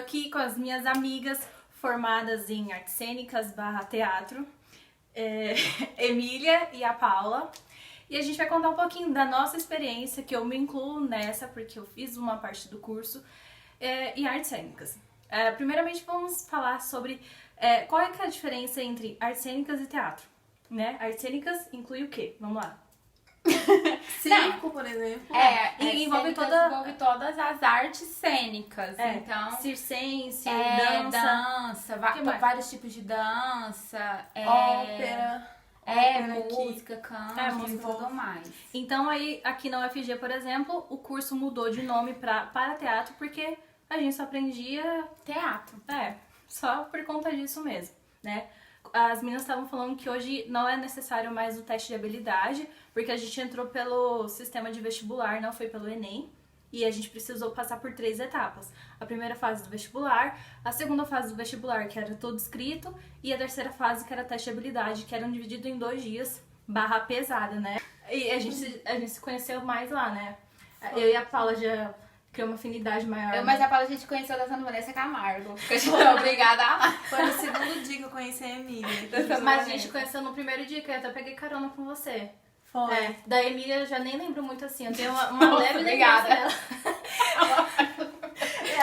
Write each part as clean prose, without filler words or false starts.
aqui com as minhas amigas formadas em artes cênicas / teatro, Emília e a Paula. E a gente vai contar um pouquinho da nossa experiência, que eu me incluo nessa, porque eu fiz uma parte do curso, em artes cênicas. Primeiramente, vamos falar sobre qual é, que é a diferença entre artes cênicas e teatro, né? Artes cênicas inclui o quê? Vamos lá. Circo, por exemplo. Envolve envolve todas as artes cênicas. Então, circense, dança, vários tipos de dança, Ópera, música, canto e tudo mais. Então aí, aqui na UFG, por exemplo, o curso mudou de nome para teatro, porque a gente só aprendia Teatro. Só por conta disso mesmo, né? As meninas estavam falando que hoje não é necessário mais o teste de habilidade, porque a gente entrou pelo sistema de vestibular, não foi pelo Enem, e a gente precisou passar por 3 etapas. A primeira fase do vestibular, a segunda fase do vestibular, que era todo escrito, e a terceira fase, que era teste de habilidade, que eram divididos em 2 dias, barra pesada, né? E a gente se conheceu mais lá, né? Eu e a Paula já criou uma afinidade maior. Mas a Paula a gente conheceu dançando Vanessa Camargo. Porque a gente foi obrigada a... Foi no segundo dia que eu conheci a Emília. Mas a gente conheceu no primeiro dia, que eu até peguei carona com você. Foi. Da Emília eu já nem lembro muito assim, eu tenho uma leve lembrança obrigada. dela.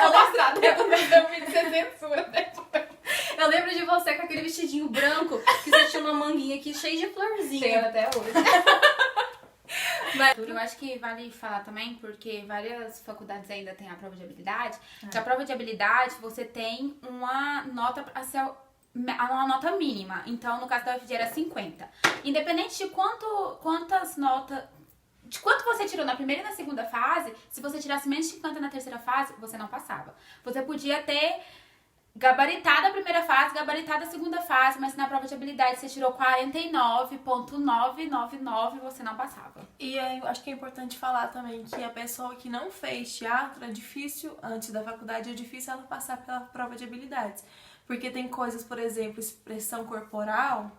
Vou mostrar dentro do meu vídeo sem censura depois. Eu lembro de você com aquele vestidinho branco, que você tinha uma manguinha aqui cheia de florzinha. Tenho até hoje. Mas, eu acho que vale falar também, porque várias faculdades ainda têm a prova de habilidade, que a prova de habilidade você tem uma nota a ser uma nota mínima. Então, no caso da UFG era 50. Independente de quantas notas... De quanto você tirou na primeira e na segunda fase, se você tirasse menos de 50 na terceira fase, você não passava. Você podia ter gabaritado a primeira fase, gabaritado a segunda fase, mas na prova de habilidade você tirou 49,999, você não passava. E aí, eu acho que é importante falar também que a pessoa que não fez teatro, é difícil, antes da faculdade, é difícil ela passar pela prova de habilidades. Porque tem coisas, por exemplo, expressão corporal,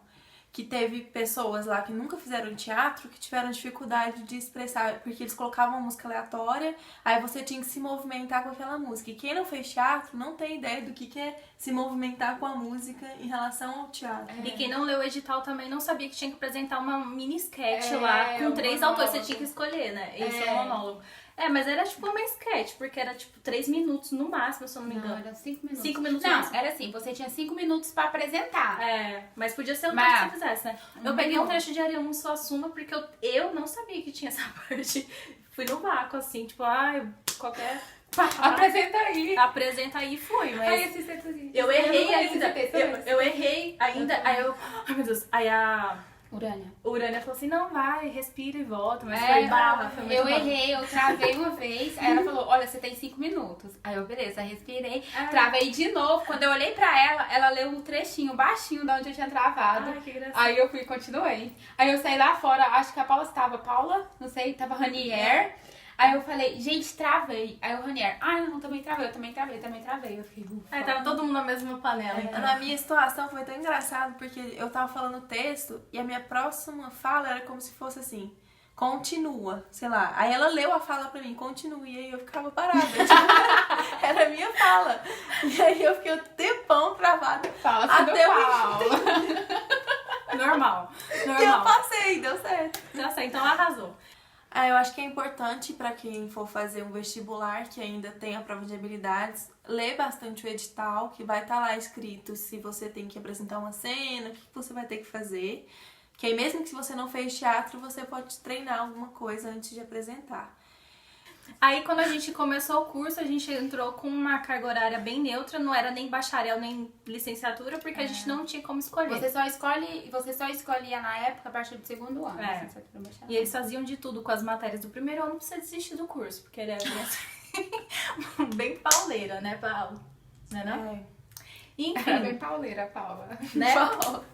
que teve pessoas lá que nunca fizeram teatro que tiveram dificuldade de expressar, porque eles colocavam uma música aleatória, aí você tinha que se movimentar com aquela música. E quem não fez teatro não tem ideia do que é se movimentar com a música em relação ao teatro. E quem não leu o edital também não sabia que tinha que apresentar uma mini sketch lá com 3 autores, você tinha que escolher, né? Esse é o monólogo. Mas era tipo uma sketch, porque era tipo 3 minutos no máximo, se eu não me engano. Não, era 5 minutos. 5 minutos Não, máximo. era assim, você tinha 5 minutos pra apresentar. Mas podia ser o que você fizesse, né? Eu peguei um trecho de Ariano Suassuna porque eu não sabia que tinha essa parte. Fui no vácuo, assim, tipo, qualquer... Apresenta aí. Apresenta aí e fui, mas... Aí esse setor- eu errei não ainda. conheço Eu errei ainda. Aí eu... Ai, meu Deus. Aí a Urânia falou assim, não, vai, respira e volta. Mas foi barra, foi muito eu barra. errei, eu travei uma vez. Aí ela falou, olha, você tem 5 minutos. Aí eu, beleza, respirei, travei de novo. Quando eu olhei pra ela leu um trechinho baixinho de onde eu tinha travado. Ai, que engraçado. Aí eu fui e continuei. Aí eu saí lá fora, acho que a Paula estava. Paula? Não sei, tava Ranier. Aí eu falei, gente, travei. Aí o Ranier, eu não, também travei, eu também travei. Eu fiquei, ufa. Aí tava todo mundo na mesma panela. Então. Na minha situação foi tão engraçado, porque eu tava falando o texto e a minha próxima fala era como se fosse assim, continua, sei lá. Aí ela leu a fala pra mim, continua, e aí eu ficava parada. Tipo, era a minha fala. E aí eu fiquei um tempão travada. Fala até Paula. Normal. E eu passei, deu certo. Nossa, então arrasou. Eu acho que é importante pra quem for fazer um vestibular, que ainda tem a prova de habilidades, ler bastante o edital, que vai estar lá escrito se você tem que apresentar uma cena, o que você vai ter que fazer. Que aí mesmo que se você não fez teatro, você pode treinar alguma coisa antes de apresentar. Aí quando a gente começou o curso, a gente entrou com uma carga horária bem neutra, não era nem bacharel nem licenciatura, porque a gente não tinha como escolher. Você só escolhia na época a partir do segundo ano. Licenciatura, bacharel. E eles faziam de tudo com as matérias do primeiro ano pra você desistir do curso, porque ele era bem pauleira, né, Paulo? Não é não? Enfim, Era bem pauleira, Paula. né?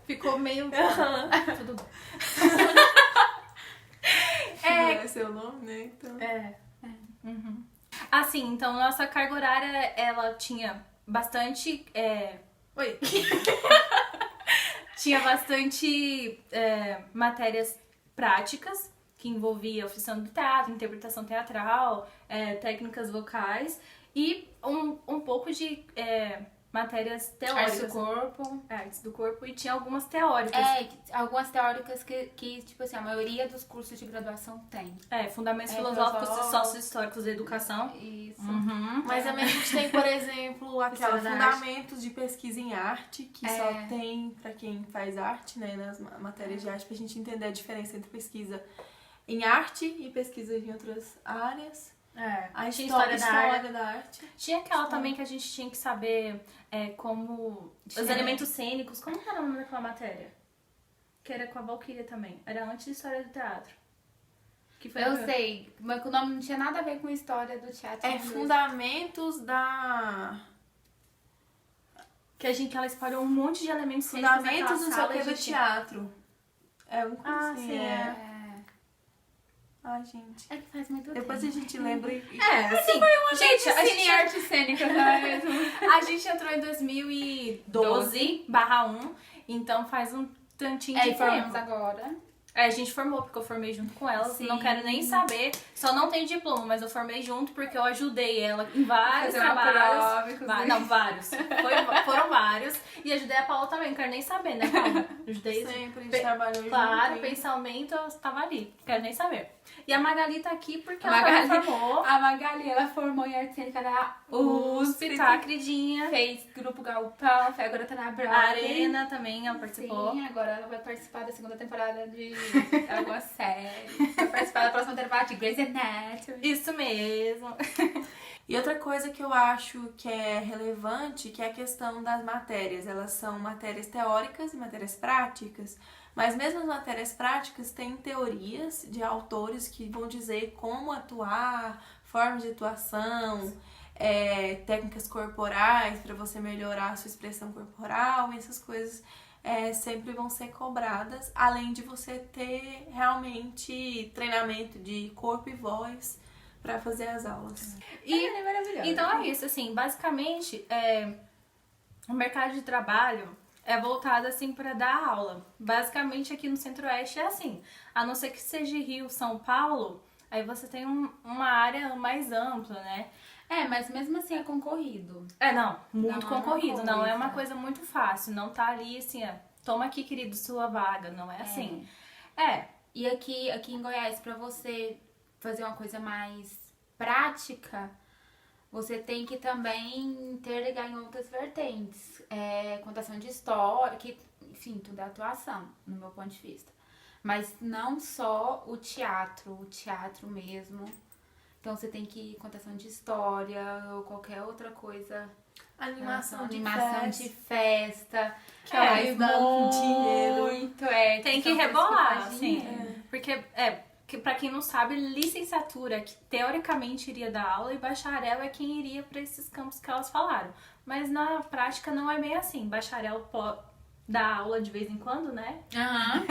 Ficou meio... Tudo bom. Não é seu nome, né? Então... Uhum. Assim, então nossa carga horária, ela tinha bastante... Oi! Tinha bastante matérias práticas, que envolvia oficina do teatro, interpretação teatral, técnicas vocais. E um pouco de matérias teóricas. Artes do corpo. Artes do corpo, e tinha algumas teóricas. Algumas teóricas que, tipo assim, a maioria dos cursos de graduação tem. Fundamentos filosóficos e sócio-históricos da educação. Isso. Uhum. Mas também a gente tem, por exemplo, aquela História da Fundamentos de Pesquisa em Arte, que só tem pra quem faz arte, né, nas matérias de arte, pra gente entender a diferença entre pesquisa em arte e pesquisa em outras áreas. A Tinha história história da arte. Tinha aquela também que a gente tinha que saber como... Os elementos cênicos. Como que era o nome daquela matéria? Que era com a Valkyria também. Era antes de História do Teatro. Que foi Eu sei, mas o nome não tinha nada a ver com a história do teatro. Fundamentos da... Que ela espalhou um monte de elementos cênicos Fundamentos naquela do sala seu e do teatro. Um curso sim, Ai, gente. É que faz muito Depois tempo. a gente lembra e... Assim, gente, a gente, arte cênica, não é mesmo? a gente entrou em 2012/1, então faz um tantinho de formamos tempo. agora. A gente formou, porque eu formei junto com ela. Sim. Não quero nem saber. Só não tenho diploma, mas eu formei junto porque eu ajudei ela em vários Fazer uma trabalhos. prova, inclusive. Não, vários. Foram vários. E ajudei a Paula também, não quero nem saber, né, Paula? Ajudei. Sempre a gente trabalhou Claro, junto. pensamento, eu estava ali. Não quero nem saber. E a Magali tá aqui porque A ela Magali- também formou. A Magali, ela formou em arte cênica da USP, tá, queridinha. Fez grupo Galpão, agora tá na A Broadway. Arena também, ela participou. Sim, agora ela vai participar da segunda temporada de alguma série. Vai participar da próxima temporada de Grey's Anatomy. Isso mesmo. E outra coisa que eu acho que é relevante, que é a questão das matérias. Elas são matérias teóricas e matérias práticas. Mas mesmo as matérias práticas têm teorias de autores que vão dizer como atuar, formas de atuação, técnicas corporais para você melhorar a sua expressão corporal, e essas coisas sempre vão ser cobradas, além de você ter realmente treinamento de corpo e voz para fazer as aulas. E, maravilhosa. então é isso, assim, basicamente, o mercado de trabalho é voltado, assim, para dar aula. Basicamente, aqui no Centro-Oeste é assim, a não ser que seja Rio, São Paulo, aí você tem uma área mais ampla, né? Mas mesmo assim é concorrido. Não, muito Não é uma concorrido, não é uma coisa. coisa muito fácil, não tá ali, assim, toma aqui, querido, sua vaga, não é assim. E aqui em Goiás, pra você fazer uma coisa mais prática, você tem que também interligar em outras vertentes. Contação de história, que, enfim, tudo é atuação, no meu ponto de vista. Mas não só o teatro mesmo. Então você tem que ir contação de história ou qualquer outra coisa. Animação de festa. Que aí dá dinheiro. Muito, Tem que são rebolar, coisas que assim. faz dinheiro. Porque, pra quem não sabe, licenciatura, que teoricamente iria dar aula, e bacharel é quem iria pra esses campos que elas falaram. Mas na prática não é bem assim. Bacharel pode dar aula de vez em quando, né? Aham.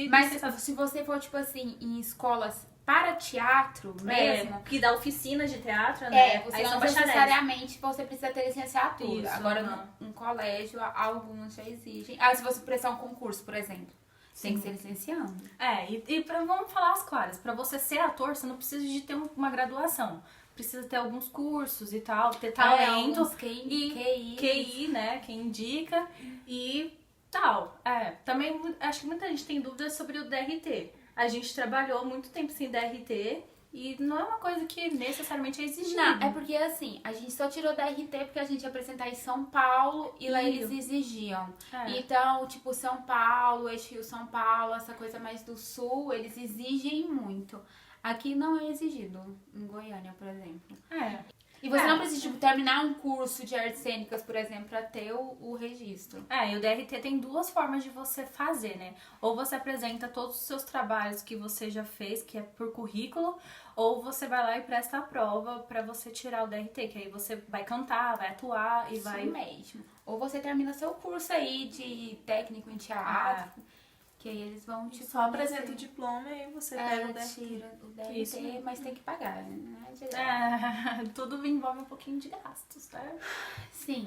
Mas se você for, tipo assim, em escolas para teatro mesmo, Que dá oficinas de teatro, né? você Aí não são bacharéis. necessariamente você precisa ter licenciatura. Isso, Agora, aham. num colégio, alguns já exigem. Se você prestar um concurso, por exemplo, tem que ser licenciando. Vamos falar as claras. Pra você ser ator, você não precisa de ter uma graduação. Precisa ter alguns cursos e tal, ter talento. Alguns QI, né? Quem indica e tal. Também acho que muita gente tem dúvidas sobre o DRT. A gente trabalhou muito tempo sem DRT e não é uma coisa que necessariamente é exigida. Não, é porque assim, a gente só tirou da RT porque a gente ia apresentar em São Paulo e lá eles exigiam. Então, tipo, São Paulo, Eixo Rio São Paulo, essa coisa mais do sul, eles exigem muito. Aqui não é exigido, em Goiânia, por exemplo. E você não precisa, tipo, terminar um curso de artes cênicas, por exemplo, pra ter o registro. E o DRT tem duas formas de você fazer, né? Ou você apresenta todos os seus trabalhos que você já fez, que é por currículo, ou você vai lá e presta a prova pra você tirar o DRT, que aí você vai cantar, vai atuar e Isso vai... mesmo. Ou você termina seu curso aí de técnico em teatro. Que aí eles vão te Só apresenta o diploma e aí você pega o DRT. tira o DRT, Isso mesmo. mas tem que pagar, né? Tudo envolve um pouquinho de gastos, tá? Sim.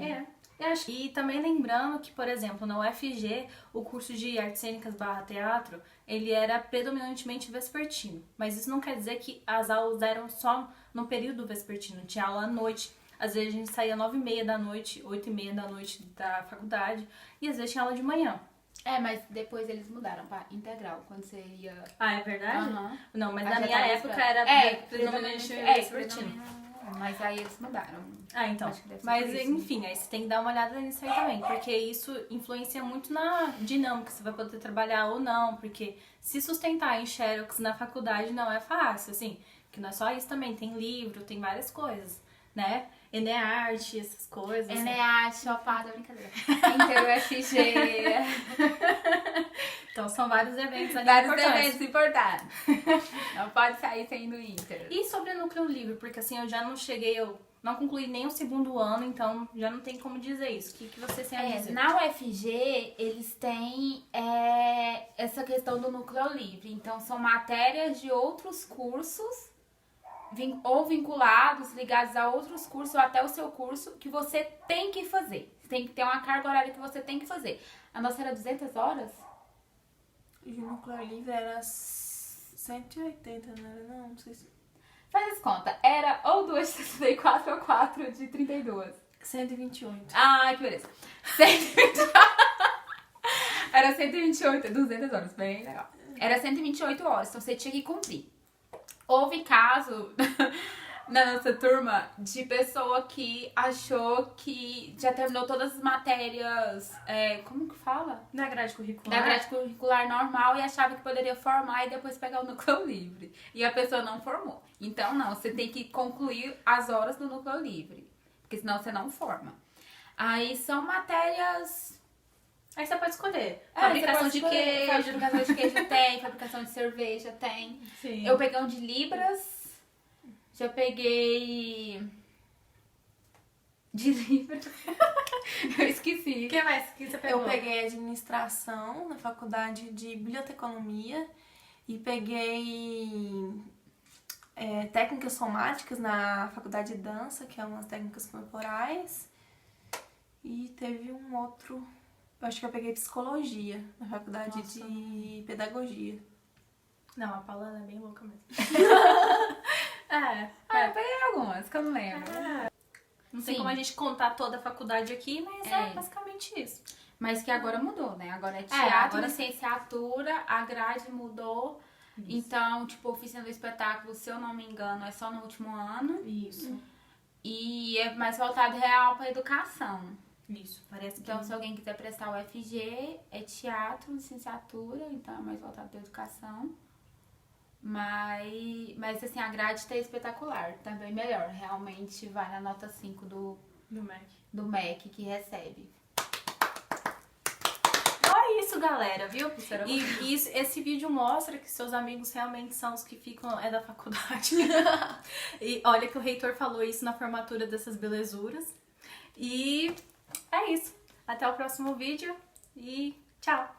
E também lembrando que, por exemplo, na UFG, o curso de artes cênicas / teatro, ele era predominantemente vespertino. Mas isso não quer dizer que as aulas eram só no período vespertino. Tinha aula à noite. Às vezes a gente saía 9h30 da noite, 8h30 da noite da faculdade. E às vezes tinha aula de manhã. Mas depois eles mudaram pra integral, quando você ia... Ah, é verdade? Aham. Não, mas Aí na já minha tava época esperando. era predominantemente vespertino. Mas aí eles mudaram. Ah, então. Acho que deve ser Mas por isso. enfim, aí você tem que dar uma olhada nisso aí também, porque isso influencia muito na dinâmica, se vai poder trabalhar ou não, porque se sustentar em Xerox na faculdade não é fácil, assim, porque não é só isso também, tem livro, tem várias coisas, né? Enearte, essas coisas. Eneat, Chopada, brincadeira. Inter UFG. Então são vários eventos ali Vários importantes. eventos importantes. Não pode sair sem do Inter. E sobre o núcleo livre, porque assim, eu já não cheguei, eu não concluí nem o 2º ano, então já não tem como dizer isso. O que você tem a dizer? Na UFG, eles têm essa questão do núcleo livre. Então, são matérias de outros cursos, ou vinculados, ligados a outros cursos, ou até o seu curso, que você tem que fazer. Tem que ter uma carga horária que você tem que fazer. A nossa era 200 horas? E o núcleo livre era 180, não era não? Não sei se... Faz as contas. Era ou 2 de 64 ou 4 de 32. 128. Ah, que beleza. 128. Era 128, 200 horas, bem legal. Era 128 horas, então você tinha que cumprir. Houve caso na nossa turma de pessoa que achou que já terminou todas as matérias, como que fala? Na grade curricular? Da grade curricular normal e achava que poderia formar e depois pegar o núcleo livre. E a pessoa não formou. Então, não, você tem que concluir as horas do núcleo livre, porque senão você não forma. Aí são matérias... Aí você pode escolher. você Fabricação pode de escolher. queijo. Fabricação de queijo tem, fabricação de cerveja tem. Sim. Eu peguei um de Libras, já peguei de Libras. Eu esqueci. O que mais que você pegou? Eu peguei administração na faculdade de biblioteconomia e peguei técnicas somáticas na faculdade de dança, que é umas técnicas corporais. E teve um outro, eu acho que eu peguei psicologia na faculdade de pedagogia. Não, a Paula é bem louca mesmo. Eu peguei algumas, que eu não lembro. Não tem Sim. como a gente contar toda a faculdade aqui, mas é basicamente isso. Mas que agora mudou, né? Agora é teatro, agora- licenciatura, a grade mudou. Então, tipo, oficina do espetáculo, se eu não me engano, é só no último ano. Isso. E é mais voltado real pra educação. Isso, parece que... Então, se alguém quiser prestar o UFG, é teatro, licenciatura, então é mais voltado pra educação. Mas assim, a grade tá espetacular, também melhor. Realmente vai na nota 5 Do MEC. do MEC que recebe. É isso, galera, viu? E esse vídeo mostra que seus amigos realmente são os que ficam da faculdade. E olha que o reitor falou isso na formatura dessas belezuras. E é isso. Até o próximo vídeo e tchau!